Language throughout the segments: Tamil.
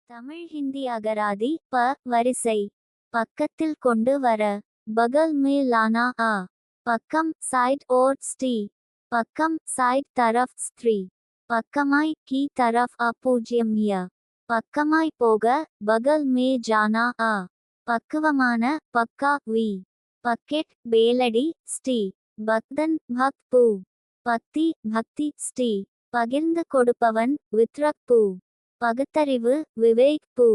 தமிழ் ஹிந்தி அகராதி ப வரிசை பக்கத்தில் கொண்டு வர பகல் மே லானா ஆ பக்கம் சாய்ட் ஓர் ஸ்ரீ பக்கம் சாய்ட் தரஃப் ஸ்திரீ பக்கமாய் கி தரஃப் பூஜ்யம் ய பக்கமாய் போக பகல் மே ஜானா ஆ பக்குவமான பக்கா வி பக்கெட் பேலடி ஸ்ரீ பக்தன் பக் பூ பக்தி பக்தி ஸ்ரீ பகிர்ந்து கொடுப்பவன் வித்ரக் பூ பகுத்தறிவு விவேக் பூ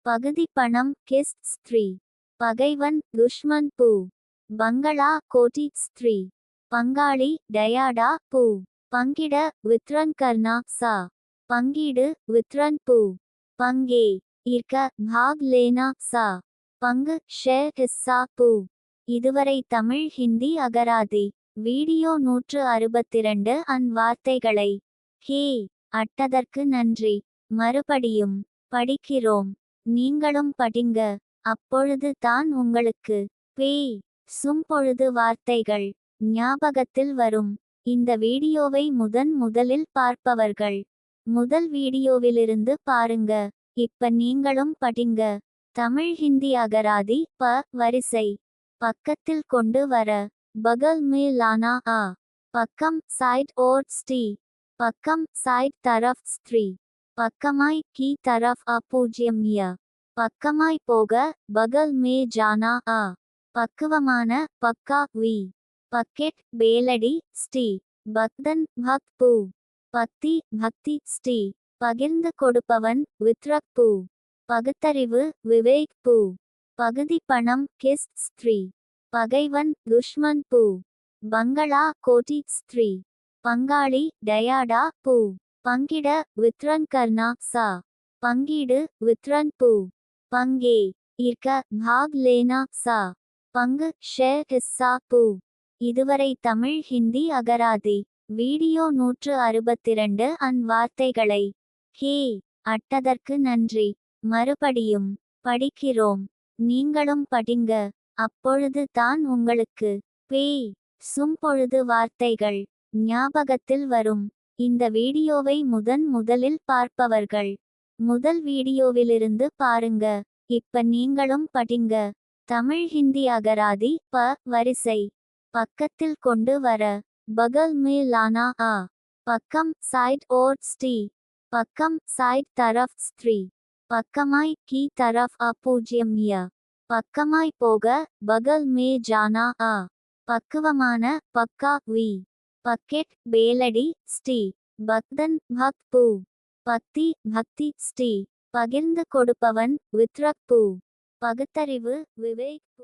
பகுதி பணம் கிஸ் ஸ்திரீ பகைவன் துஷ்மன் பூ பங்களா கோட்டி ஸ்திரீ பங்காளி டயாடா பூ பங்கிட வித்ரன் கர்னா சா பங்கீடு வித்ரன் பூ பங்கே ஈர்க்க பாக் லேனா சா பங்கு ஷேர் ஹிஸ்ஸா பூ. இதுவரை தமிழ் ஹிந்தி அகராதி வீடியோ 162 வார்த்தைகளை ஹே அட்டதற்கு நன்றி. மறுபடியும் படிக்கிறோம். நீங்களும் படிங்க. அப்பொழுது தான் உங்களுக்கு பேய் சும்பொழுது வார்த்தைகள் ஞாபகத்தில் வரும். இந்த வீடியோவை முதலில் பார்ப்பவர்கள் முதல் வீடியோவிலிருந்து பாருங்க. இப்ப நீங்களும் படிங்க. தமிழ் ஹிந்தி அகராதி ப வரிசை பக்கத்தில் கொண்டு வர பகல் மே லானா ஆ பக்கம் சாய்ட் ஓர் ஸ்ரீ பக்கம் சாய்ட் தரஃப் ஸ்திரீ பக்கமாய் கி தரஃப் பூஜ்யம் ய பக்கமாய் போக பகல் மே ஜானா ஆ பக்குவமான பக்கா வி பக்கெட் பேலடி ஸ்ரீ பக்தன் பக் பூ பக்தி பக்தி ஸ்ரீ பகிர்ந்து கொடுப்பவன் வித்ரக் பூ பகுத்தறிவு விவேக் பூ பகுதி பணம் கிஸ் ஸ்திரீ பகைவன் துஷ்மன் பூ பங்களா கோட்டி ஸ்திரீ பங்காளி டயாடா பூ பங்கிட வித்ரன் கர்னா சா பங்கீடு வித்ரன் பூ பங்கே ஈர்க்க பாக் லேனா சா பங்கு ஷேர் ஹிஸ்ஸா பூ. இதுவரை தமிழ் ஹிந்தி அகராதி வீடியோ 162 வார்த்தைகளை ஹே அட்டதற்கு நன்றி. மறுபடியும் படிக்கிறோம். நீங்களும் படிங்க. அப்பொழுது தான் உங்களுக்கு பேய் சும்பொழுது வார்த்தைகள் ஞாபகத்தில் வரும். இந்த வீடியோவை முதலில் பார்ப்பவர்கள் முதல் வீடியோவிலிருந்து பாருங்க. இப்ப நீங்களும் படிங்க. தமிழ் ஹிந்தி அகராதி ப வரிசை பக்கத்தில் கொண்டு வர பகல் மே லானா ஆ பக்கம் சாய்ட் ஓர் ஸ்ரீ பக்கம் சாய்ட் தரஃப் ஸ்திரீ பக்கமாய் கி தரஃப் பூஜ்யம் ய பக்கமாய் போக பகல் மே ஜானா ஆ பக்குவமான பக்கா வி பக்கெட் பேலடி ஸ்ரீ பக்தன் பக் பூ பக்தி பக்தி ஸ்ரீ பகிர்ந்து கொடுப்பவன் வித்ரக் பூ பகுத்தறிவு விவேக் பூ.